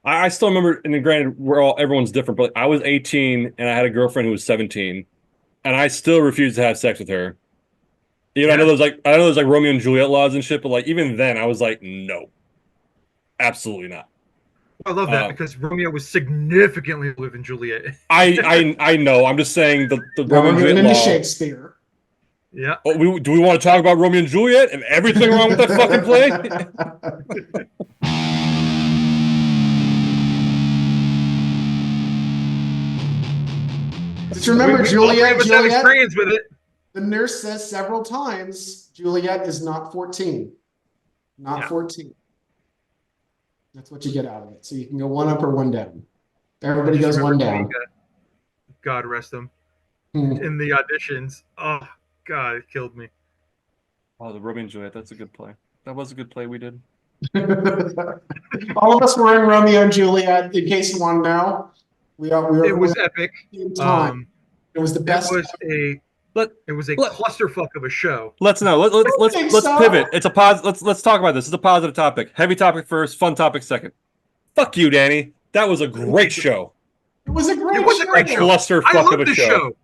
I still remember, and then granted, everyone's different, but I was 18 and I had a girlfriend who was 17, and I still refused to have sex with her. Yeah. I know there's like Romeo and Juliet laws and shit, but like even then, I was like, no, absolutely not. I love that Um, because Romeo was significantly older than Juliet. I know. I'm just saying the Now Romeo we're and getting Juliet into law. Shakespeare. Yeah. Oh, do we want to talk about Romeo and Juliet and everything wrong with that fucking play? Just remember, All three of Juliet, us have Juliet, experience with it. the nurse says several times, Juliet is not 14. Not Yeah. 14. That's what you get out of it. So you can go one up or one down. Everybody Just goes remember one down. Kaminga, God rest him, Hmm. in the auditions. Oh, God, it killed me. Oh, the Romeo and Juliet. That's a good play. That was a good play we did. All of us were in Romeo and Juliet, in case you want to know. We It were was epic. in time. Um, It was the it best. was a Let it was a let clusterfuck of a show. let's know. I don't think Let's so. pivot. It's a pos. Let's talk about this. It's a positive topic. Heavy topic first. Fun topic second. Fuck you, Danny. That was a great show. It was a It great was a A great show. show. I clusterfuck of love a the show. show.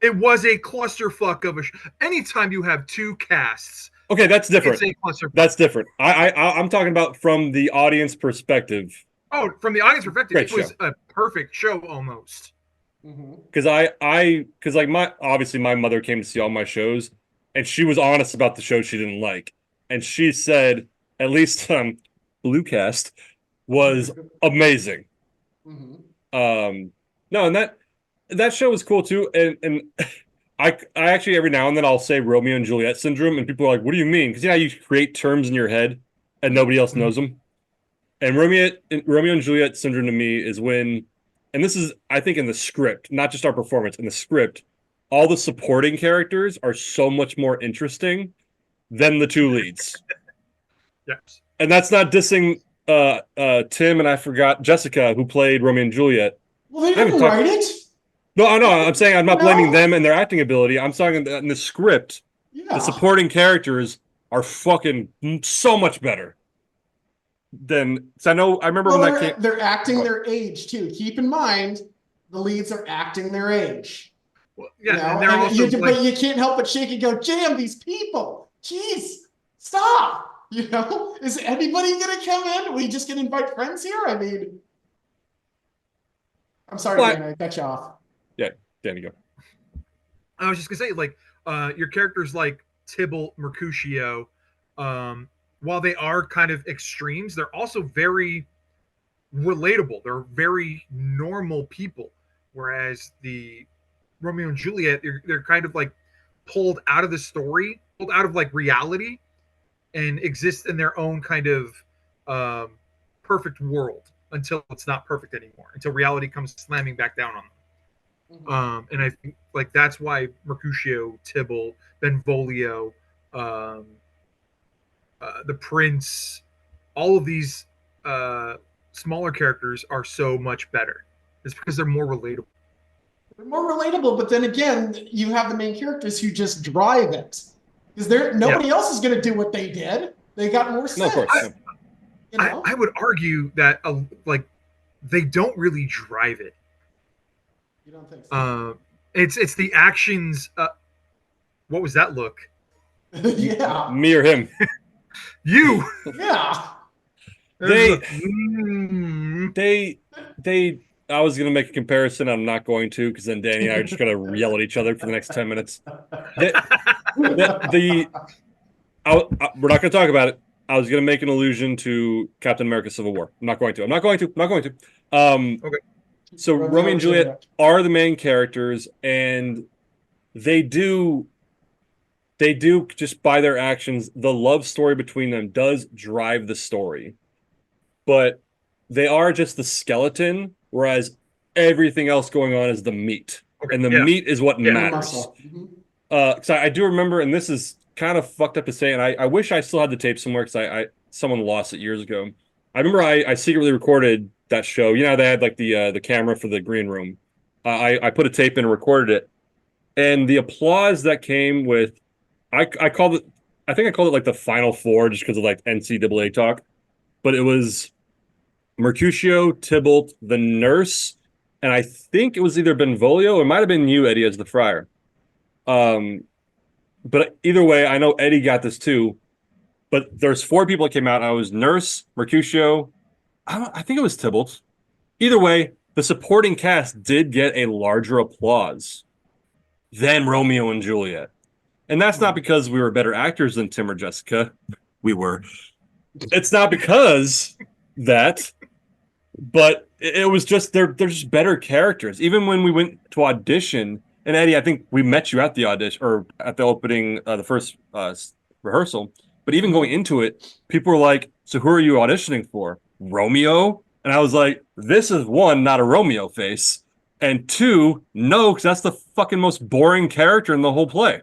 It was a clusterfuck of a show. Anytime you have two casts, Okay, that's it's different. a clusterfuck. That's different. I'm talking about from the audience perspective. Oh, from the audience perspective, Great it show. was a perfect show almost. Mhm. Because like my obviously my mother came to see all my shows, and she was honest about the shows she didn't like, and she said at least Bluecast was amazing. Mhm. No, and that show was cool too, and I actually every now and then I'll say Romeo and Juliet syndrome, and people are like, "What do you mean?" Because you create terms in your head and nobody else Mhm. knows them. And Romeo and Juliet syndrome to me is when, and this is I think in the script, not just our performance, in the script, all the supporting characters are so much more interesting than the two leads. Yes. And that's not dissing Tim and I forgot Jessica who played Romeo and Juliet. Well, they I haven't didn't talked. write it. No, I know. I'm saying I'm You not blaming know? them and their acting ability. I'm talking in the script. The Yeah. supporting characters are fucking so much better than. So I know. I remember Well, when that came. they're acting What? their age too. Keep in mind, the leads are acting their age. Well, You yeah, know, and they're and also like, but you can't help but shake and go, "Damn, these people! Jeez, stop!" You know, is anybody gonna come in? We just gonna invite friends here? I mean, I'm sorry, But Dan, I cut you off. yeah, there you go. I was just gonna say, like, your characters like Tybalt, Mercutio, um, while they are kind of extremes, they're also very relatable. They're very normal people. Whereas the Romeo and Juliet, they're kind of like pulled out of the story, pulled out of like reality, and exist in their own kind of um, perfect world until it's not perfect anymore, until reality comes slamming back down on them. Mhm. And I think like that's why Mercutio, Tybalt, Benvolio, um, the Prince, all of these uh, smaller characters are so much better. It's because they're more relatable. They're more relatable, but then again, you have the main characters who just drive it because they're Yeah, nobody else is gonna do what they did. They got more No, of course. I, sense, No. you know. I would argue that like they don't really drive it. You don't think so? Uh, it's the actions. What was that look? Yeah, Me or him. You. yeah. There's They a, mm, they they. I was gonna make a comparison. I'm not going to because then Danny and I are just gonna yell at each other for the next 10 minutes. The the we're not gonna talk about it. I was gonna make an allusion to Captain America: Civil War. I'm not going to. I'm not going to. I'm not going to. Um, okay. so Romeo Romeo and and Juliet Juliet. are the main characters, and they do they do just by their actions, the love story between them does drive the story, but they are just the skeleton, whereas everything else going on is the meat, Okay. and the Yeah. meat is what Yeah. The matters. muscle. Mhm. So I do remember, and this is kind of fucked up to say, and I wish I still had the tape somewhere because I someone lost it years ago. I remember I secretly recorded that show. You know, they had like the camera for the green room. I put a tape in and recorded it, and the applause that came with, I called it, I think I called it like the Final Four just because of like NCAA talk, but it was Mercutio, Tybalt, the nurse, and I think it was either Benvolio or it might have been you, Eddie, as the friar. But either way, I know Eddie got this too. But there's 4 people that came out. I was Nurse, Mercutio. I think it was Tybalt. Either way, the supporting cast did get a larger applause than Romeo and Juliet. And that's not because we were better actors than Tim or Jessica. We were. It's not because that, but it was just they're just better characters. Even when we went to audition, and Eddie, I think we met you at the audition or at the opening, the first rehearsal. But even going into it, people were like, "So who are you auditioning for? Romeo?" And I was like, "This is 1, not a Romeo face, and 2, no, because that's the fucking most boring character in the whole play.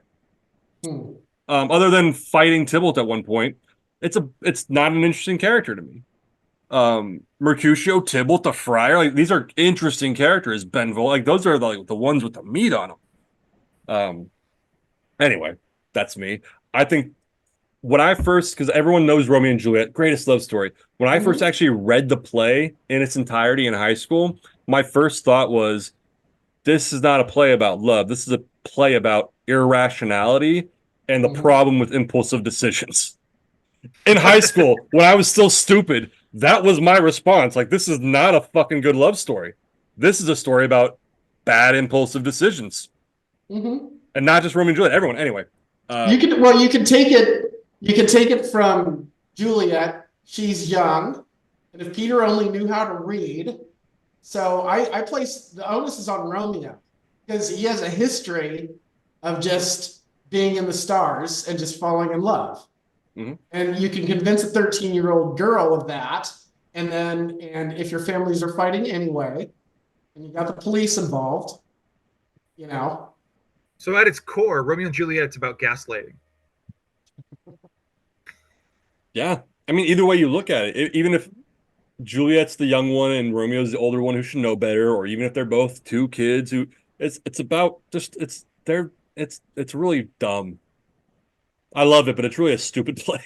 Other than fighting Tybalt at one point, it's not an interesting character to me. Mercutio, Tybalt, the friar, like these are interesting characters. Benvol, like those are the ones with the meat on them. Anyway, that's me. I think when I first, because everyone knows Romeo and Juliet, greatest love story. When I first actually read the play in its entirety in high school, my first thought was, this is not a play about love. This is a play about irrationality and the problem with impulsive decisions. In high school, when I was still stupid, that was my response. Like, this is not a fucking good love story. This is a story about bad impulsive decisions. And not just Romeo and Juliet, everyone. Anyway. You can take it from Juliet. She's young. And if Peter only knew how to read. So I place the onus is on Romeo because he has a history of just being in the stars and just falling in love. And you can convince a 13-year-old girl of that. And if your families are fighting anyway, and you got the police involved, you know. So at its core, Romeo and Juliet, it's about gaslighting. Yeah. I mean, either way you look at it, even if Juliet's the young one and Romeo's the older one who should know better, or even if they're both 2 kids who it's about just it's really dumb. I love it, but it's really a stupid play.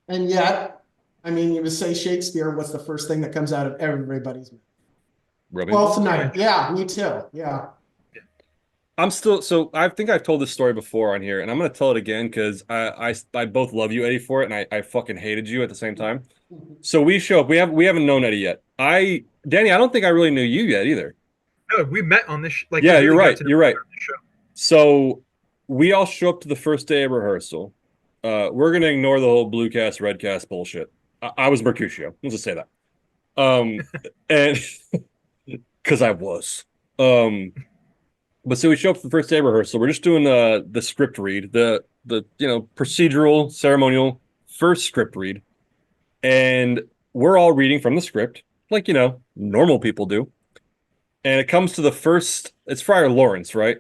And yet, I mean, you would say Shakespeare, what's the first thing that comes out of everybody's mouth? Twelfth Night. Yeah, me too. Yeah. I'm still, so I think I've told this story before on here, and I'm going to tell it again because I both love you, Eddie, for it, and I fucking hated you at the same time. So we show up. We haven't known Eddie yet. Danny, I don't think I really knew you yet either. No, we met on this. Yeah, you're right. You're right. So we all show up to the first day of rehearsal. We're going to ignore the whole blue cast, red cast bullshit. I was Mercutio. Let's just say that. And because I was. But so we show up for the first day of rehearsal. We're just doing the script read, the procedural, ceremonial first script read. And we're all reading from the script, like, normal people do. And it comes to the first, it's Friar Lawrence, right?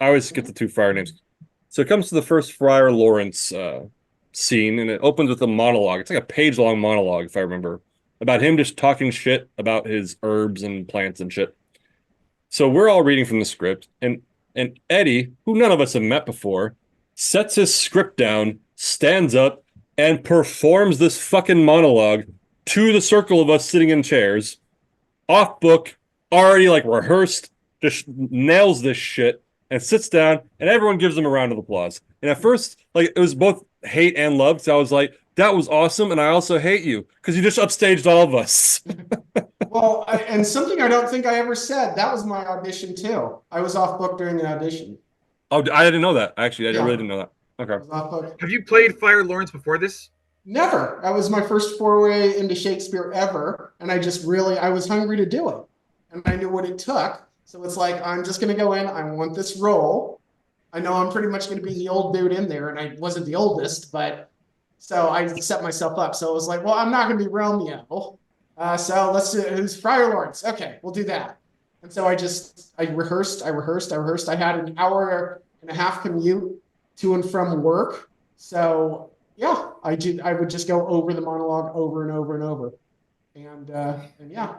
I always get the 2 friar names. So it comes to the first Friar Lawrence scene, and it opens with a monologue. It's like a page-long monologue, if I remember, about him just talking shit about his herbs and plants and shit. So we're all reading from the script, and Eddie, who none of us have met before, sets his script down, stands up, and performs this fucking monologue to the circle of us sitting in chairs, off book, already rehearsed, just nails this shit, and sits down, and everyone gives him a round of applause. And at first, it was both hate and love, so I was like, that was awesome, and I also hate you, because you just upstaged all of us. Well, and something I don't think I ever said, that was my audition too. I was off book during the audition. Oh, I didn't know that. Actually, I really didn't know that. Okay. Have you played Friar Lawrence before this? Never. That was my first foray into Shakespeare ever. And I was hungry to do it. And I knew what it took. So it's like, I'm just going to go in. I want this role. I know I'm pretty much going to be the old dude in there. And I wasn't the oldest, but so I set myself up. So it was like, well, I'm not going to be Romeo. So let's do who's Friar Lawrence. Okay, we'll do that. And so I rehearsed. I had an hour and a half commute to and from work. So yeah, I would just go over the monologue over and over and over. And yeah,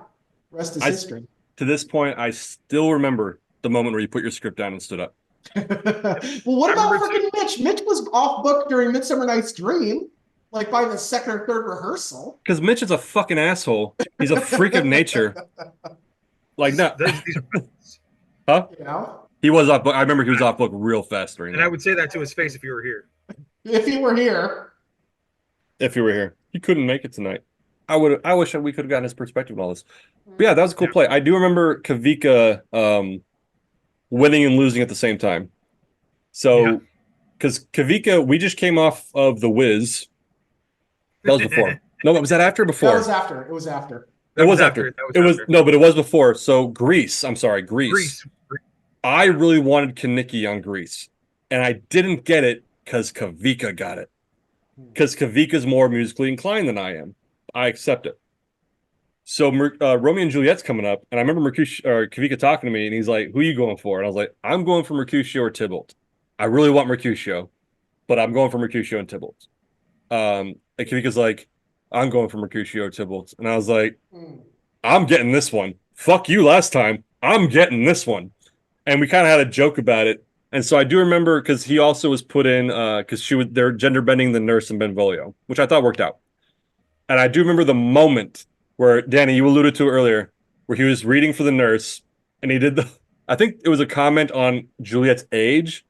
rest is history. To this point, I still remember the moment where you put your script down and stood up. Well, what about freaking Mitch? Mitch was off book during Midsummer Night's Dream. like by the second or third rehearsal. Because Mitch is a fucking asshole. He's a freak of nature. Like, no. These Huh? You know, He was off book. I remember he was off book real fast during and I that. would say that to his face if you were here. if he were here, If he were here. He couldn't make it tonight. I wish we could have gotten his perspective on all this. But yeah, that was a cool play. I do remember Kavika winning and losing at the same time. So, because Kavika, we just came off of The Wiz. That was before. No, was that after or before? that was after. It was after. It was after. It was no, but it was before. So Grease. I'm sorry, Grease. I really wanted Kaniki on Grease, and I didn't get it because Kavika got it. Because Kavika's more musically inclined than I am. I accept it. So Romeo and Juliet's coming up, and I remember Kavika talking to me, and he's like, "Who are you going for?" And I was like, "I'm going for Mercutio or Tybalt. I really want Mercutio, but I'm going for Mercutio and Tybalt." And Kavika's like, "I'm going for Mercutio or Tybalt," and I was like, "I'm getting this one. Fuck you last time. I'm getting this one." And we kind of had a joke about it. And so I do remember because he also was put in because they're gender bending the nurse in Benvolio, which I thought worked out. And I do remember the moment where, Danny, you alluded to earlier, where he was reading for the nurse and he did I think it was a comment on Juliet's age.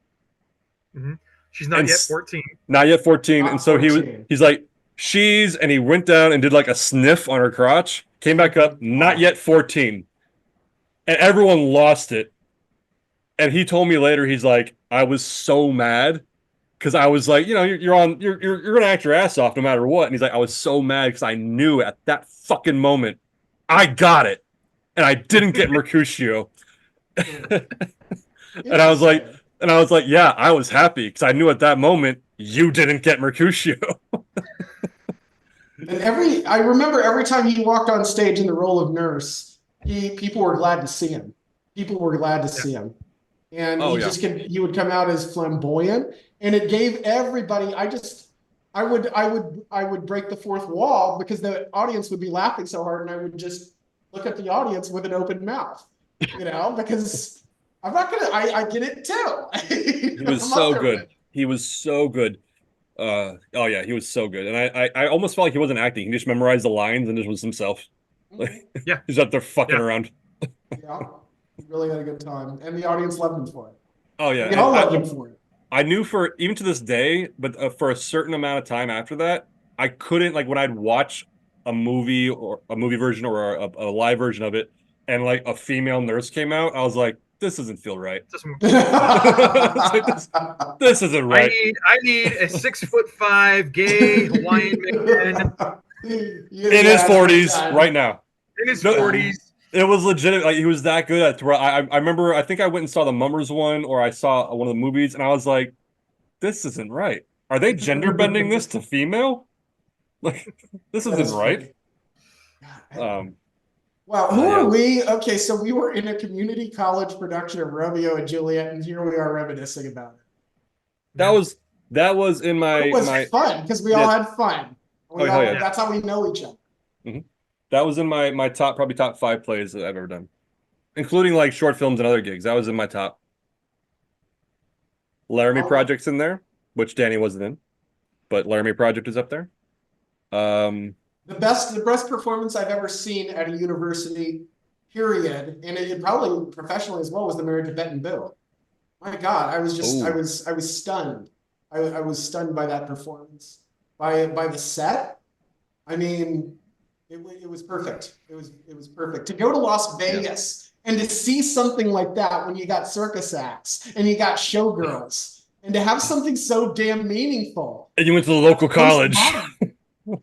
Mm-hmm. She's not yet 14. Not yet 14. Not and so 14. he's like, and he went down and did like a sniff on her crotch, came back up, not yet 14. And everyone lost it. And he told me later, he's like, I was so mad because I was like, you're gonna act your ass off no matter what. And he's like, I was so mad because I knew at that fucking moment I got it, and I didn't get Mercutio. And I was like, yeah, I was happy because I knew at that moment you didn't get Mercutio. And I remember every time he walked on stage in the role of nurse, people were glad to see him. People were glad to see him. And he would come out as flamboyant, and it gave everybody. I would break the fourth wall because the audience would be laughing so hard, and I would just look at the audience with an open mouth, because I'm not gonna. I get it too. He was so good. He was so good. He was so good, and I almost felt like he wasn't acting. He just memorized the lines and just was himself. He's up there fucking around. Yeah. Really had a good time, and the audience loved him for it. Oh yeah, we all loved him for it. I knew even to this day, but for a certain amount of time after that, I couldn't, like, when I'd watch a movie or a movie version or a live version of it, and like a female nurse came out, I was like, this doesn't feel right. This isn't right. I need a 6'5" gay Hawaiian man in his 40s right now. In his 40s. It was legit. Like, he was that good at. I remember. I think I went and saw the Mummers one, or I saw one of the movies, and I was like, "This isn't right. Are they gender bending this to female? Like, this isn't right." Well, who are we? Okay, so we were in a community college production of Romeo and Juliet, and here we are reminiscing about it. That was in my. It was fun because we all had fun. That's how we know each other. Mm-hmm. That was in my top 5 plays that I've ever done, including like short films and other gigs. That was in my top. Laramie Project's in there, which Danny wasn't in, but Laramie Project is up there. The best performance I've ever seen at a university, period, and it probably professionally as well, was The Marriage of Bet and Bill. My God, I was stunned. I was stunned by that performance, by the set. I mean, it was perfect. It was perfect to go to Las Vegas and to see something like that when you got circus acts and you got showgirls, and to have something so damn meaningful. And you went to the local college.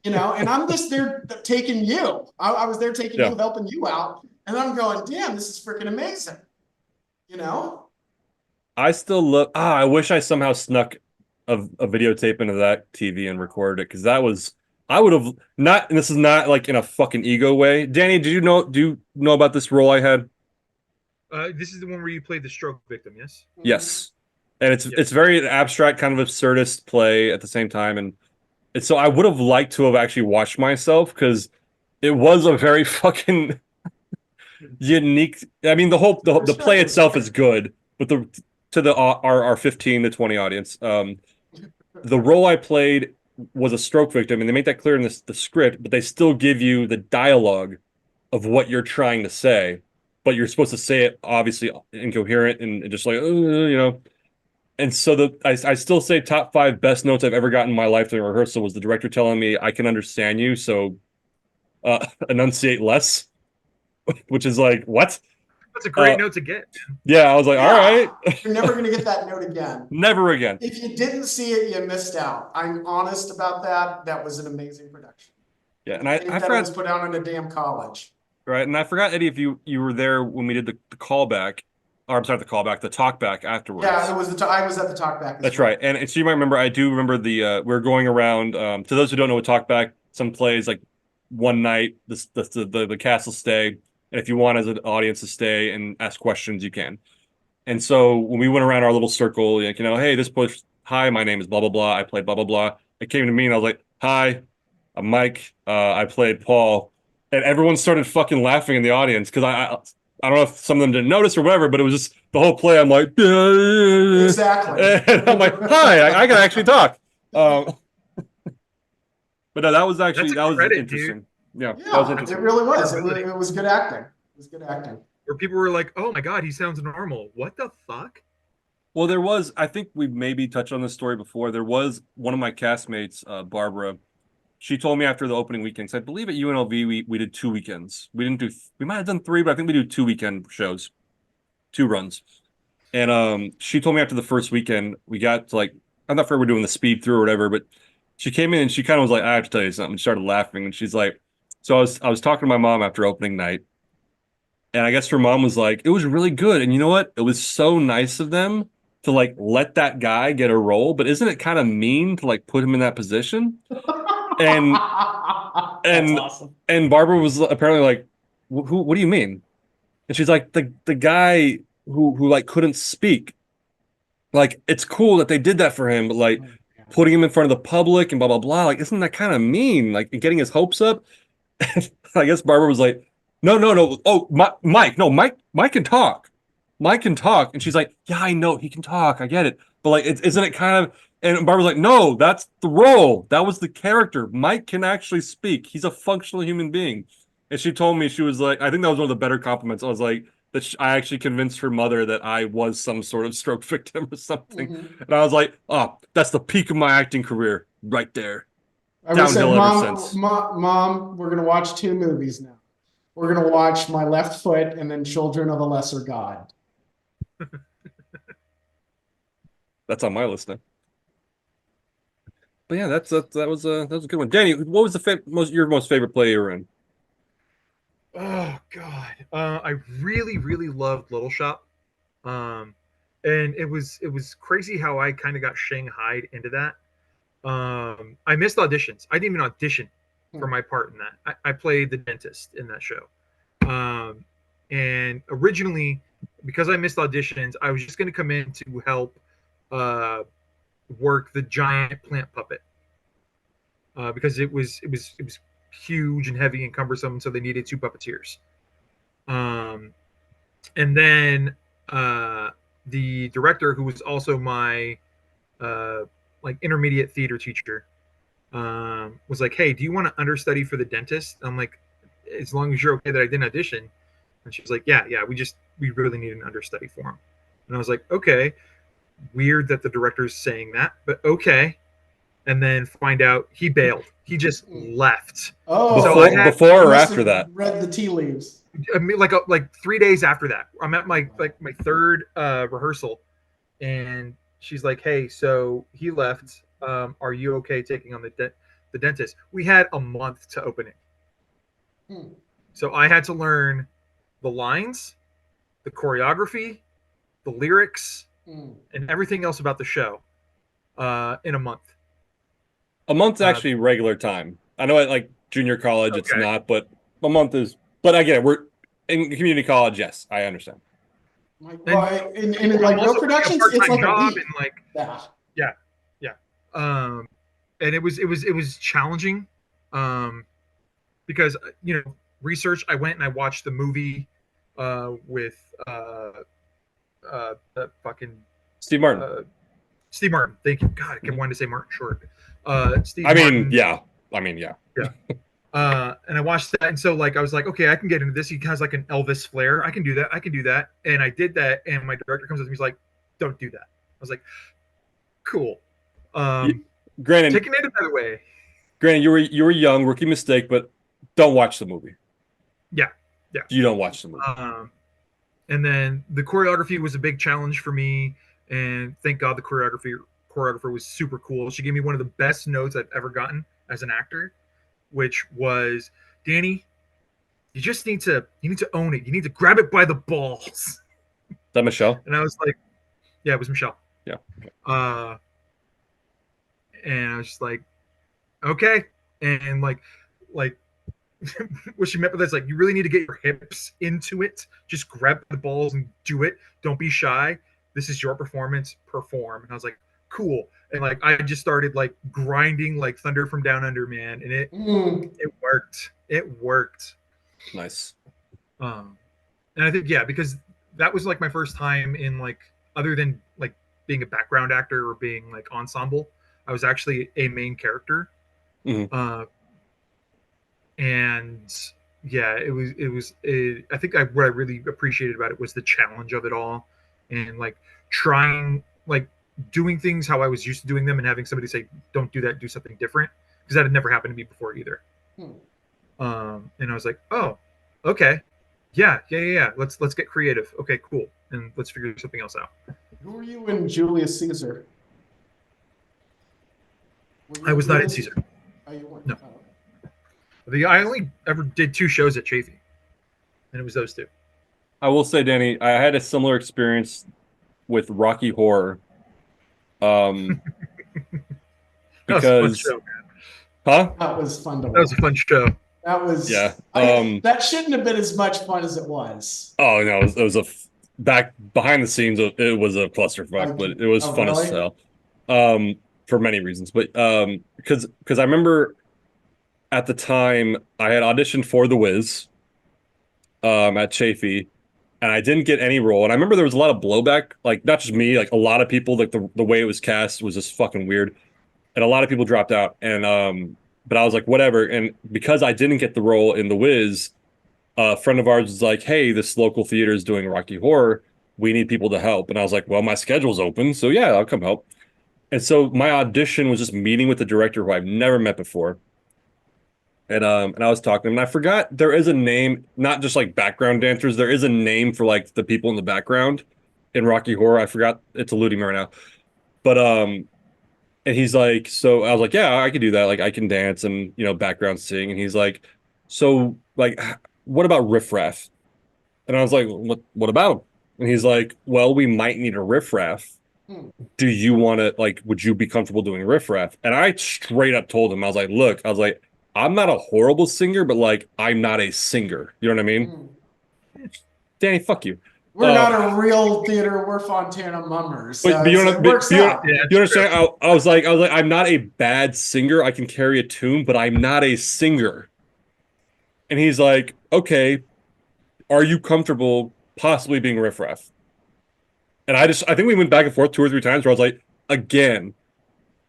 And I'm just there taking you. I was there taking you, helping you out, and I'm going, damn, this is freaking amazing. I still love. I wish I somehow snuck a videotape into that TV and recorded it, because that was. I would have not. And this is not like in a fucking ego way. Danny, do you know about this role I had? This is the one where you played the stroke victim, yes? Yes, and it's very abstract, kind of absurdist play at the same time, and so I would have liked to have actually watched myself, because it was a very fucking unique. I mean, the play itself is good, but our 15 to 20 audience, the role I played was a stroke victim, and they make that clear in the script, but they still give you the dialogue of what you're trying to say, but you're supposed to say it obviously incoherent and just like, you know. And so I still say top 5 best notes I've ever gotten in my life during rehearsal was the director telling me, I can understand you, so enunciate less, which is like, what? That's a great note to get. Yeah, I was like, all right. You're never going to get that note again. Never again. If you didn't see it, you missed out. I'm honest about that. That was an amazing production. Yeah, and I that forgot, was put out in a damn college. right? And I forgot, Eddie, if you were there when we did the callback, or I'm sorry, the callback, the talkback afterwards. Yeah, it was I was at the talkback. That's right. And so you might remember, I do remember we were going around, to those who don't know what talkback, some plays like one night, the cast will stay. And if you want as an audience to stay and ask questions, you can. And so when we went around our little circle, like, you know, hey, this place, hi, my name is blah, blah, blah. I played blah, blah, blah. It came to me and I was like, hi, I'm Mike. I played Paul. And everyone started fucking laughing in the audience because I don't know if some of them didn't notice or whatever, but it was just the whole play. I'm like, exactly. And I'm like, hi, I can actually talk. But no, that was interesting. Dude. Yeah, that was interesting. It really was. It was good acting. It was good acting. Where people were like, "Oh my god, he sounds normal. What the fuck?" Well, there was. I think we maybe touched on this story before. There was one of my castmates, Barbara. She told me after the opening weekend, I believe at UNLV we did 2 weekends. We might have done 3, but I think we do 2 weekend shows, 2 runs. And she told me after the first weekend, we got to like, I'm not sure we're doing the speed through or whatever, but she came in and she kind of was like, I have to tell you something. She started laughing and she's like, so I was talking to my mom after opening night, and I guess her mom was like, it was really good. And you know what? It was so nice of them to like let that guy get a role, but isn't it kind of mean to like put him in that position? And awesome. And Barbara was apparently like, who? What do you mean? And she's like, the guy who like couldn't speak. Like, it's cool that they did that for him, but like putting him in front of the public and blah blah blah. Like, isn't that kind of mean? Like, getting his hopes up. I guess Barbara was like, no. Oh, Mike, no, Mike can talk. Mike can talk. And she's like, yeah, I know he can talk. I get it. But like, isn't it kind of? And Barbara's like, no, that's the role. That was the character. Mike can actually speak. He's a functional human being. And she told me, she was like, I think that was one of the better compliments. I was like, that I actually convinced her mother that I was some sort of stroke victim or something. Mm-hmm. And I was like, oh, that's the peak of my acting career right there. I would say, Mom, we're going to watch 2 movies now. We're going to watch My Left Foot and then Children of a Lesser God. That's on my list now. But yeah, that was a good one. Danny, what was your most favorite play you were in? Oh God, I really loved Little Shop, and it was crazy how I kind of got shanghaied into that. I missed auditions. I didn't even audition for my part in that. I played the dentist in that show, and originally, because I missed auditions, I was just going to come in to help work the giant plant puppet because it was huge and heavy and cumbersome, so they needed 2 puppeteers. And then the director, who was also my like intermediate theater teacher, was like, hey, do you want to understudy for the dentist? I'm like, as long as you're okay that I didn't audition. And she was like, yeah, we really need an understudy for him. And I was like, okay, weird that the director's saying that, but okay. And then find out he bailed. He just left. Oh, so before or after that? Read the tea leaves. I mean, like 3 days after that, I'm at my 3rd rehearsal, and she's like, "Hey, so he left. Are you okay taking on the dentist?" We had a month to open it, so I had to learn the lines, the choreography, the lyrics, and everything else about the show in a month. A month's actually regular time. I know at like junior college it's not, but a month is. But I get it. We're in community college. Yes, I understand. Well, in like real productions, it's like a week. And like, yeah. And it was challenging, because research. I went and I watched the movie with the fucking Steve Martin. Steve Martin. Thank you. God, I kept wanting to say Martin Short. Steve I mean, Martin. yeah. I mean, yeah. And I watched that, and so like I was like, okay, I can get into this. He has like an Elvis flair. I can do that. I can do that. And I did that. And my director comes with me. He's like, don't do that. I was like, cool. Granted, Taking it another way. granted, you were young, rookie mistake, but don't watch the movie. Yeah, yeah. You don't watch the movie. And then the choreography was a big challenge for me, and thank God the choreographer was super cool. She gave me one of the best notes I've ever gotten as an actor, which was, Danny, you just need to own it. You need to grab it by the balls. Is that Michelle? And I was like, yeah, it was Michelle. Yeah. Okay. And I was just like, okay. And like what she meant by that is like, you really need to get your hips into it. Just grab the balls and do it. Don't be shy. This is your performance. Perform. And I was like, cool. And like I just started like grinding like Thunder from Down Under, man. And it worked. It worked. Nice. And I think, yeah, because that was like my first time in like, other than like being a background actor or being like ensemble, I was actually a main character. Mm-hmm. And yeah, I think what I really appreciated about it was the challenge of it all, and like trying, like doing things how I was used to doing them, and having somebody say, don't do that, do something different, because that had never happened to me before either. And I was like, oh, okay, yeah. Let's get creative. Okay, cool, and let's figure something else out. Who were you in Julius Caesar? I was not in Caesar. Oh, you weren't? No. Oh. I only ever did 2 shows at Chafee, and it was those 2. I will say, Danny, I had a similar experience with Rocky Horror. That was a fun show, man. Huh? That was fun to watch. That was a fun show. That was, yeah. That shouldn't have been as much fun as it was. Oh no, it was back behind the scenes. It was a clusterfuck, but it was fun really? as hell. For many reasons, but because I remember at the time I had auditioned for The Wiz, at Chafee, and I didn't get any role. And I remember there was a lot of blowback, like not just me, like a lot of people, like the way it was cast was just fucking weird, and a lot of people dropped out. And but I was like, whatever. And because I didn't get the role in The Wiz, a friend of ours was like, hey, this local theater is doing Rocky Horror. We need people to help. And I was like, well, my schedule's open, so yeah, I'll come help. And so my audition was just meeting with the director who I've never met before. And I was talking to him, and I forgot there is a name, not just like background dancers. There is a name for like the people in the background in Rocky Horror. I forgot, it's eluding me right now. But and he's like, so I was like, yeah, I can do that. Like I can dance and background sing. And he's like, so like, what about riffraff? And I was like, what about him? And he's like, well, we might need a riffraff. Do you want to, like, would you be comfortable doing riffraff? And I straight up told him, I was like, look, I'm not a horrible singer, but like, I'm not a singer. You know what I mean? Danny, fuck you. We're not a real theater. We're Fontana mummers. But you understand? I was like, I'm not a bad singer. I can carry a tune, but I'm not a singer. And he's like, okay, are you comfortable possibly being riffraff? And I think we went back and forth 2 or 3 times where I was like, again,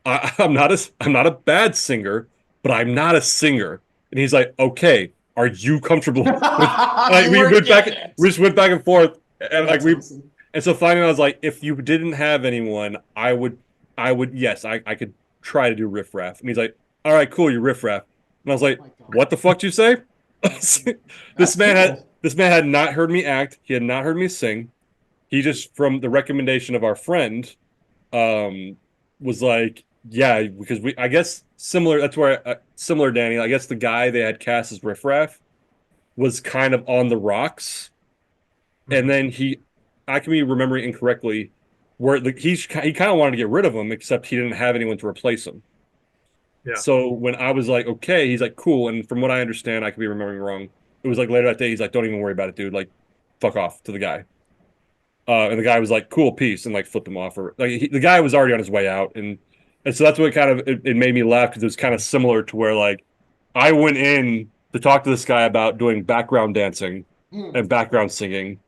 I'm not a bad singer, but I'm not a singer. And he's like, okay, are you comfortable? Like we just went back and forth, and like and so finally I was like, if you didn't have anyone, I would yes, I could try to do riffraff. And he's like, all right, cool, you're riffraff. And I was like, what the fuck did you say? This man had not heard me act. He had not heard me sing. He just, from the recommendation of our friend, was like, yeah, because I guess similar, that's where, similar, Danny, I guess the guy they had cast as riffraff was kind of on the rocks. And then I can be remembering incorrectly, where he kind of wanted to get rid of him, except he didn't have anyone to replace him. Yeah. So when I was like, okay, he's like, cool. And from what I understand, I could be remembering wrong. It was like later that day, he's like, don't even worry about it, dude. Like, fuck off to the guy. And the guy was like, cool, peace, and like flipped him off. Or like the guy was already on his way out. And so that's what kind of, it made me laugh, because it was kind of similar to where like I went in to talk to this guy about doing background dancing and background singing.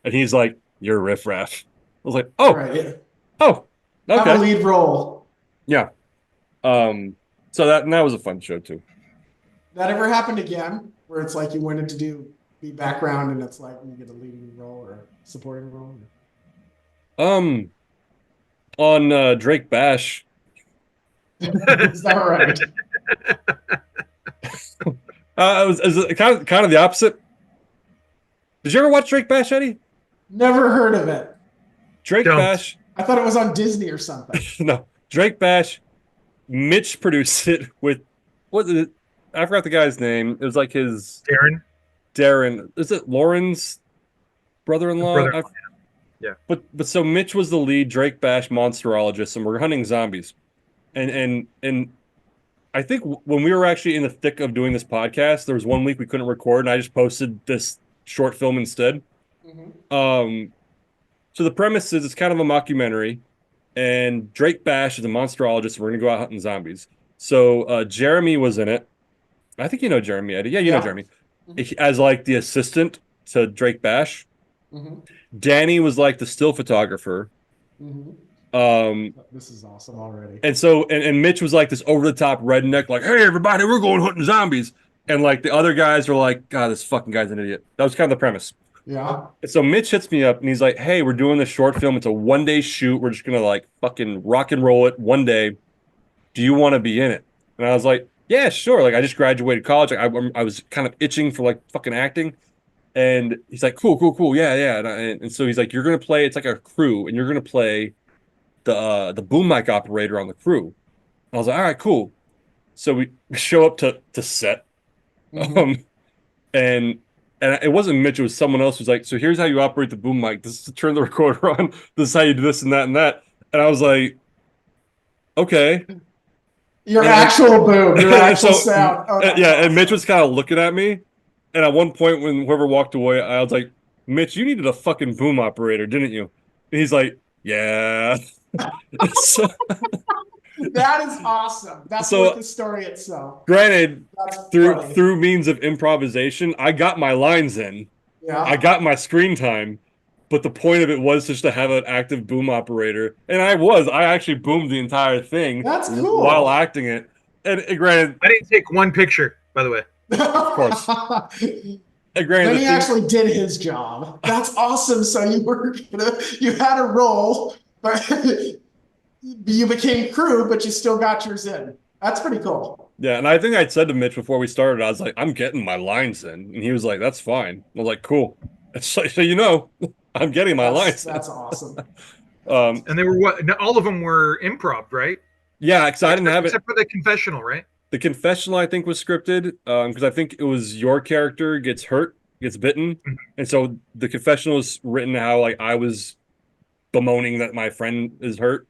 And he's like, you're riffraff. I was like, oh, Have a Okay. lead role. Yeah. So that was a fun show too. That ever happened again? Where it's like you wanted to be background and it's like you get a leading role or supporting role? Um, on Drake Bash. Is that right? It was kind of the opposite. Did you ever watch Drake Bash, Eddie? Never heard of it. Drake Don't. Bash, I thought it was on Disney or something. no, Drake Bash. Mitch produced it with what is it? I forgot the guy's name. It was like his Darren. Is it Lauren's brother-in-law? Brother. Yeah. But so Mitch was the lead Drake Bash monsterologist, and we're hunting zombies. And I think when we were actually in the thick of doing this podcast, there was one week we couldn't record, and I just posted this short film instead. So the premise is it's kind of a mockumentary, and Drake Bash is a monsterologist, and we're gonna go out hunting zombies. So Jeremy was in it. I think you know Jeremy, Eddie. Yeah, you know Jeremy. As like the assistant to Drake Bash. Danny was like the still photographer. This is awesome already. And so and Mitch was like this over the top redneck, like, hey everybody, we're going hunting zombies. And like the other guys were like, God, this fucking guy's an idiot. That was kind of the premise. Yeah. And so Mitch hits me up and he's like, hey, we're doing this short film. It's a 1-day shoot. We're just gonna like fucking rock and roll it one day. Do you want to be in it? And I was like, yeah, sure. Like I just graduated college. Like, I was kind of itching for like fucking acting. And he's like, cool. Yeah. And so he's like, you're going to play, it's like a crew and you're going to play the boom mic operator on the crew. And I was like, all right, cool. So we show up to set. And it wasn't Mitch, it was someone else who's like, so here's how you operate the boom mic. This is to turn the recorder on. This is how you do this and that and that. And I was like, okay. Your actual boom, your actual sound. And Mitch was kind of looking at me. And at one point, when whoever walked away, I was like, Mitch, you needed a fucking boom operator, didn't you? And he's like, yeah. So, that is awesome. That's worth the story itself. Granted, through means of improvisation, I got my lines in. Yeah. I got my screen time. But the point of it was just to have an active boom operator. And I actually boomed the entire thing. That's cool. While acting it. And granted, I didn't take one picture, by the way. Of course. And then he actually did his job. That's awesome. So you had a role, but you became crew, but you still got yours in. That's pretty cool. Yeah, and I think I'd said to Mitch before we started, I was like, I'm getting my lines in. And he was like, that's fine. I was like, cool. So you know, I'm getting my lines. That's awesome. And they were all of them were improv, right? Yeah, because I didn't have it. Except for the confessional, right? The confessional, I think, was scripted because I think it was your character gets hurt, gets bitten. And so the confessional was written how like I was bemoaning that my friend is hurt.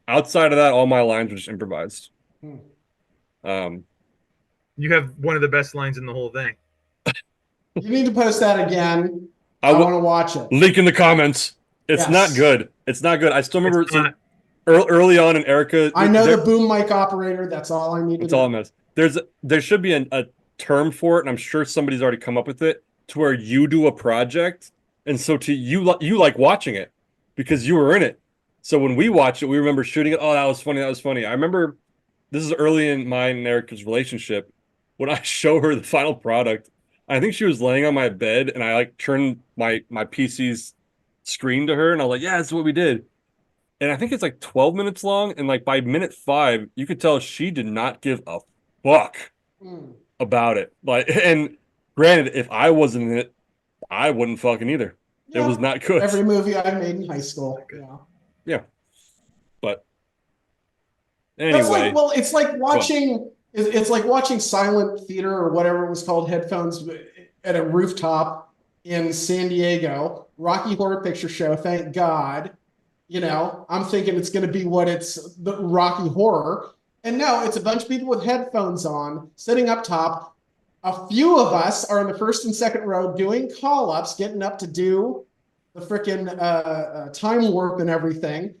Outside of that, all my lines were just improvised. You have one of the best lines in the whole thing. You need to post that again. I want to watch it. Link in the comments. It's not good. It's not good. I still remember early on in Erica. I know the boom mic operator. That's all I need to know. That's all I miss. There should be a term for it, and I'm sure somebody's already come up with it, to where you do a project, and so you like watching it because you were in it. So when we watch it, we remember shooting it. Oh, that was funny. That was funny. I remember this is early in mine and Erica's relationship. When I show her the final product, I think she was laying on my bed, and I like turned my PC's screen to her, and I was like, "Yeah, that's what we did." And I think it's like 12 minutes long, and like by minute 5, you could tell she did not give a fuck about it. Like, and granted, if I wasn't in it, I wouldn't fucking either. Yeah, it was not good. Every movie I made in high school. Yeah. But anyway, it's like watching. It's like watching silent theater or whatever it was called, headphones at a rooftop in San Diego. Rocky Horror Picture Show. Thank God. You know, I'm thinking it's going to be what it's the Rocky Horror. And no, it's a bunch of people with headphones on, sitting up top. A few of us are in the first and second row doing call-ups, getting up to do the freaking time warp and everything.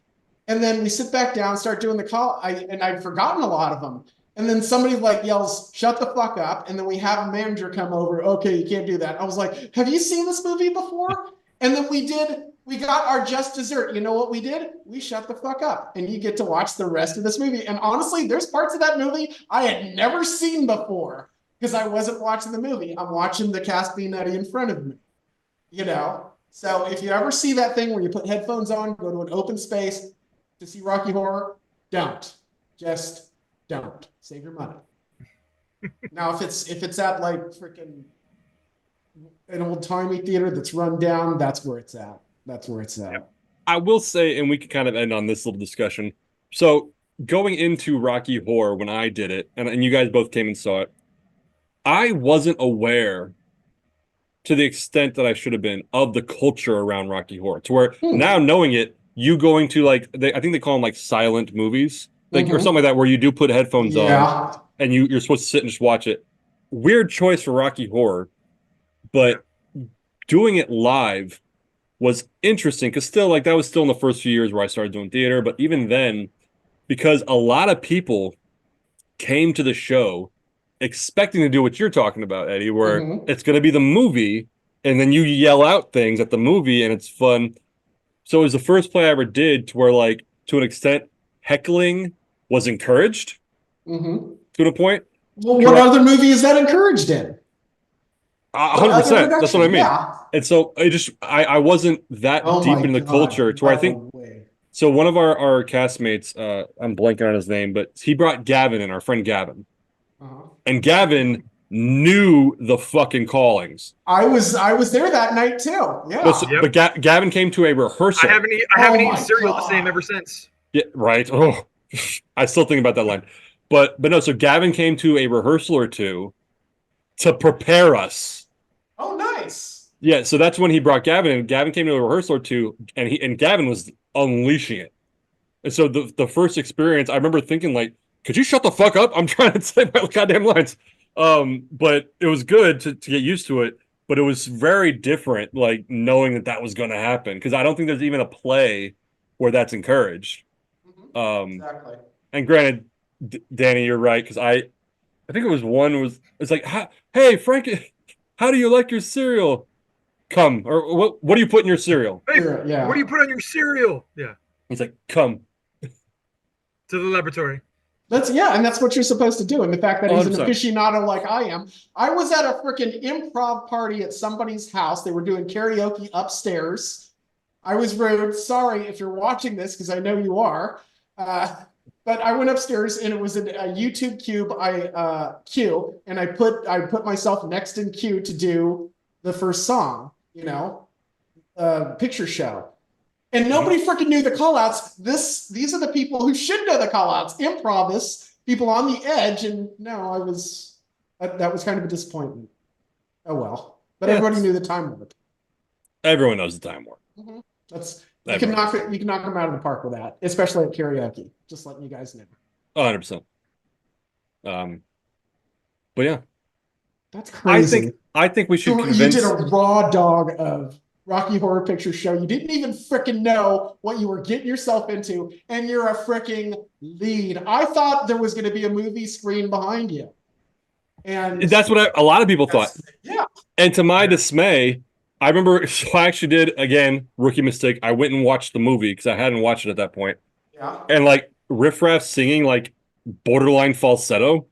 And then we sit back down, start doing the call. I'd forgotten a lot of them. And then somebody like yells, shut the fuck up. And then we have a manager come over. Okay, you can't do that. I was like, have you seen this movie before? And then we did we got our just dessert. You know what we did? We shut the fuck up, and you get to watch the rest of this movie. And honestly, there's parts of that movie I had never seen before because I wasn't watching the movie. I'm watching the cast be nutty in front of me. You know. So if you ever see that thing where you put headphones on, go to an open space to see Rocky Horror, don't. Just don't. Save your money. Now, if it's at like freaking an old timey theater that's run down, that's where it's at. That's where it's at. Yep. I will say, and we can kind of end on this little discussion. So going into Rocky Horror when I did it, and you guys both came and saw it, I wasn't aware to the extent that I should have been of the culture around Rocky Horror. To where now knowing it, you going to like I think they call them like silent movies, like or something like that, where you do put headphones on and you're supposed to sit and just watch it. Weird choice for Rocky Horror, but doing it live was interesting because still like that was still in the first few years where I started doing theater, but even then, because a lot of people came to the show expecting to do what you're talking about, Eddie, where it's going to be the movie and then you yell out things at the movie and it's fun. So it was the first play I ever did to where like to an extent heckling was encouraged to a point. Well, what other movie is that encouraged in? 100%. That's what I mean. Yeah. And so I wasn't that deep in the culture to where I think. So one of our castmates, I'm blanking on his name, but he brought Gavin in, our friend Gavin. And Gavin knew the fucking callings. I was there that night too. Yeah. But Gavin came to a rehearsal. I haven't eaten cereal the same ever since. Yeah, right. Oh, I still think about that line. But no, so Gavin came to a rehearsal or two to prepare us. Oh, nice. Yeah, so that's when he brought Gavin in. Gavin came to a rehearsal or two, and Gavin was unleashing it. And so the first experience, I remember thinking like, could you shut the fuck up? I'm trying to say my goddamn lines. But it was good to get used to it. But it was very different, like knowing that was going to happen. Because I don't think there's even a play where that's encouraged. Exactly. And granted, Danny, you're right. Because I think it was it's like, hey, Frank, how do you like your cereal? Come. Or what do you put in your cereal? Hey, what do you put on your cereal? Yeah. He's like, come. To the laboratory. And that's what you're supposed to do. And the fact that he's 100%. an aficionado like I am. I was at a freaking improv party at somebody's house. They were doing karaoke upstairs. I was rude. Sorry if you're watching this, because I know you are. But I went upstairs and it was a YouTube queue, and I put myself next in queue to do the first song, picture show. And nobody freaking knew the call-outs. These are the people who should know the call-outs. Improvists, people on the edge, and no, that was kind of a disappointment. Oh well. But everybody knew the time warp. Everyone knows the time warp. You can knock them out of the park with that, especially at karaoke. Just letting you guys know. 100%. But yeah. That's crazy. I think we should convince. You did a raw dog of Rocky Horror Picture Show. You didn't even freaking know what you were getting yourself into, and you're a freaking lead. I thought there was going to be a movie screen behind you. And that's what a lot of people thought. Yeah. And to my dismay, I remember, so I actually did, again, rookie mistake. I went and watched the movie because I hadn't watched it at that point. Yeah. And like Riff Raff singing like borderline falsetto,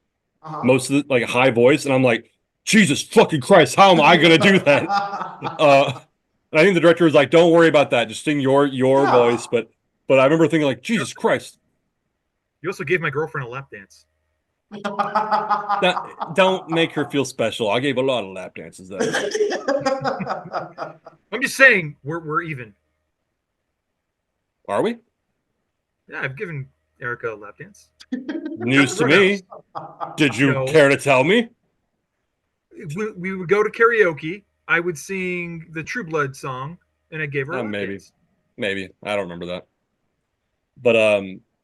most of the like high voice. And I'm like, Jesus fucking Christ, how am I going to do that? And I think the director was like, don't worry about that. Just sing your voice. But I remember thinking like, Jesus Christ. You also gave my girlfriend a lap dance. Don't make her feel special. I gave a lot of lap dances there. I'm just saying we're even. Are we? Yeah, I've given Erica a lap dance. News to me. Did you care to tell me? We would go to karaoke. I would sing the True Blood song, and I gave her a lap dance. Maybe. I don't remember that. But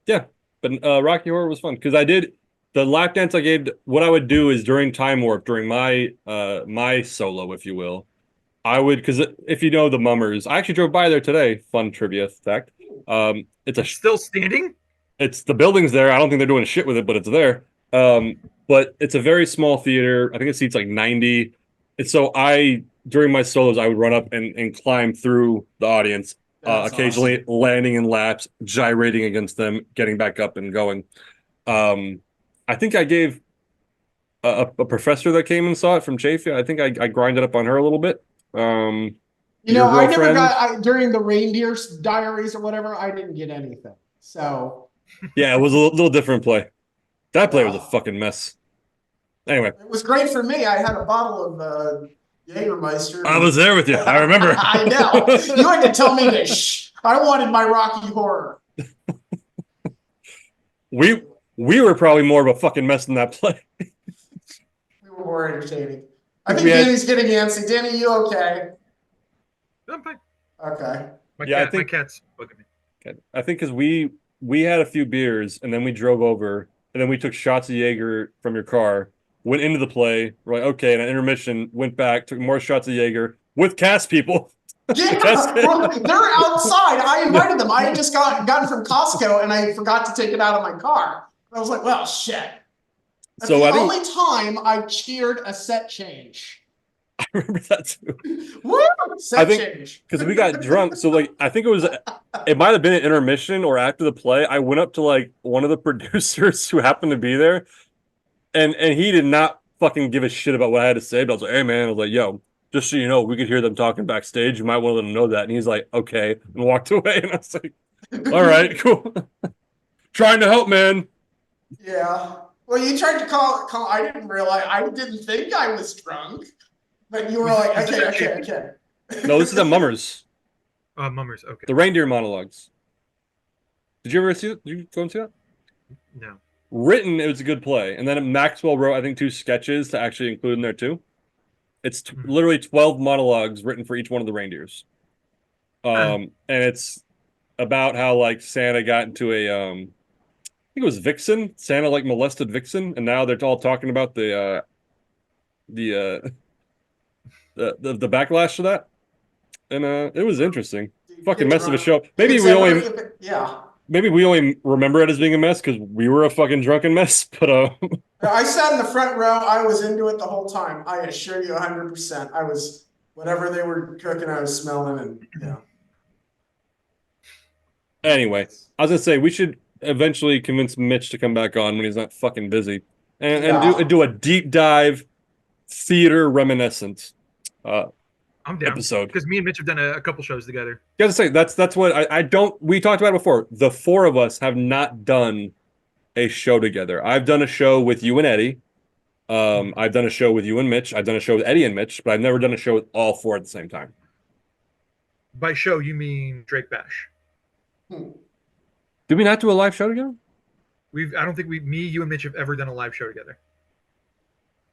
yeah. But Rocky Horror was fun because I did the lap dance I gave. What I would do is during Time Warp, during my my solo, if you will, I would, because if you know the Mummers, I actually drove by there today. Fun trivia fact. It's still standing. It's the building's there. I don't think they're doing shit with it, but it's there. But it's a very small theater. I think it seats like 90. And so during my solos, I would run up and climb through the audience, That's occasionally awesome. landing in laps, gyrating against them, getting back up and going. I think I gave a professor that came and saw it from Chafee. I think I grinded up on her a little bit. Your I never girlfriend, during the reindeer diaries or whatever, I didn't get anything. So, yeah, it was a little different play. That play was a yeah. fucking mess. Anyway, It was great for me. I had a bottle of Jägermeister. I was there with you. I remember. I know. You had to tell me to shh. I wanted my Rocky Horror. We were probably more of a fucking mess than that play. We were more entertaining. I think We had- Danny's getting antsy. Danny, you okay? I'm fine. Okay. My cat's bugging me. I think because we had a few beers and then we drove over and then we took shots of Jaeger from your car, went into the play, we're like, okay, and at intermission, went back, took more shots of Jaeger with cast people. Yeah, they're outside. I invited them. I had just gotten from Costco and I forgot to take it out of my car. I was like, well, shit. That's So the I think only time I cheered a set change. I remember that too. Woo! Set change. Because we got drunk. So like I think it might have been an intermission or after the play. I went up to like one of the producers who happened to be there, and he did not fucking give a shit about what I had to say. But I was like, hey man, I was like, yo, just so you know, we could hear them talking backstage. You might want to let them know that. And he's like, okay, and walked away. And I was like, all right, cool. Trying to help, man. Yeah. Well, you tried to call. I didn't realize. I didn't think I was drunk, but you were like, okay. No, this is at Mummers. Mummers. Okay. The reindeer monologues. Did you ever see it? Did you go and see that? No. Written, it was a good play. And then Maxwell wrote, I think, 2 sketches to actually include in there too. It's literally 12 monologues written for each one of the reindeers. And it's about how like Santa got into I think it was Vixen. Santa like molested Vixen, and now they're all talking about the backlash to that. And it was interesting. Fucking mess of a show. Maybe we only remember it as being a mess because we were a fucking drunken mess. But I sat in the front row. I was into it the whole time. I assure you, 100%. I was whatever they were cooking. I was smelling, and yeah. Anyway, I was gonna say we should eventually convince Mitch to come back on when he's not fucking busy, and do a deep dive theater reminiscence. I'm down episode because me and Mitch have done a couple shows together. You have to say that's what I don't. We talked about it before. The 4 of us have not done a show together. I've done a show with you and Eddie. I've done a show with you and Mitch. I've done a show with Eddie and Mitch, but I've never done a show with all 4 at the same time. By show, you mean Drake Bash? Did we not do a live show together? I don't think me, you, and Mitch have ever done a live show together.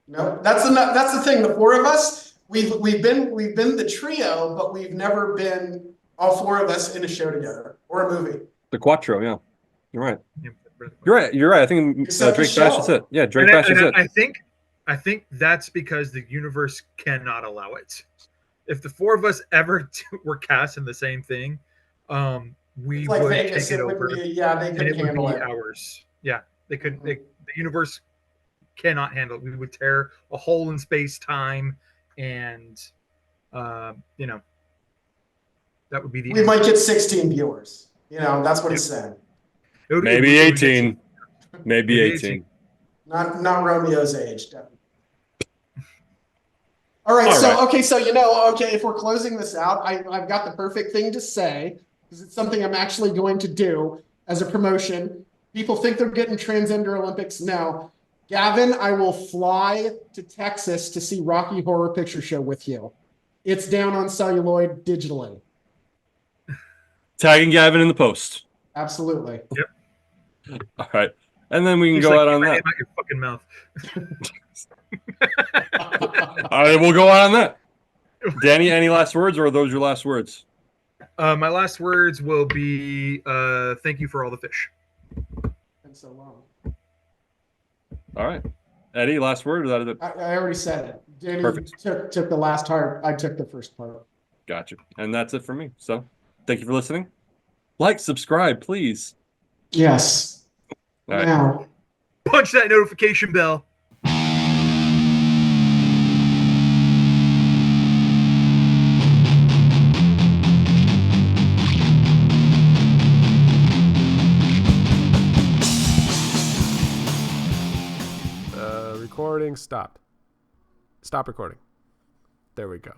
No, that's the thing. The 4 of us, we've been the trio, but we've never been all 4 of us in a show together or a movie. The Quattro, yeah, you're right. You're right. I think Drake Bash is it. Yeah, Drake Bash is it. I think that's because the universe cannot allow it. If the 4 of us ever were cast in the same thing, we would take it over. They couldn't handle it. Ours. Yeah, they could. The universe cannot handle it. We would tear a hole in space time, and that would be the. We might get 16 viewers. That's what it's saying. Maybe 18. Maybe 18. Not Romeo's age. Definitely. All right. So if we're closing this out, I've got the perfect thing to say because it's something I'm actually going to do as a promotion. People think they're getting Transgender Olympics. No. Gavin, I will fly to Texas to see Rocky Horror Picture Show with you. It's down on celluloid digitally. Tagging Gavin in the post. Absolutely. Yep. All right. And then we can go out on that. Out your fucking mouth. All right, we'll go out on that. Danny, any last words, or are those your last words? My last words will be thank you for all the fish. Been so long. All right. Eddie, last word? Or that I already said it. Danny Perfect. took the last part. I took the first part. Gotcha. And that's it for me. So thank you for listening. Like, subscribe, please. Yes. All right. Now. Punch that notification bell. stopped. Stop recording. There we go.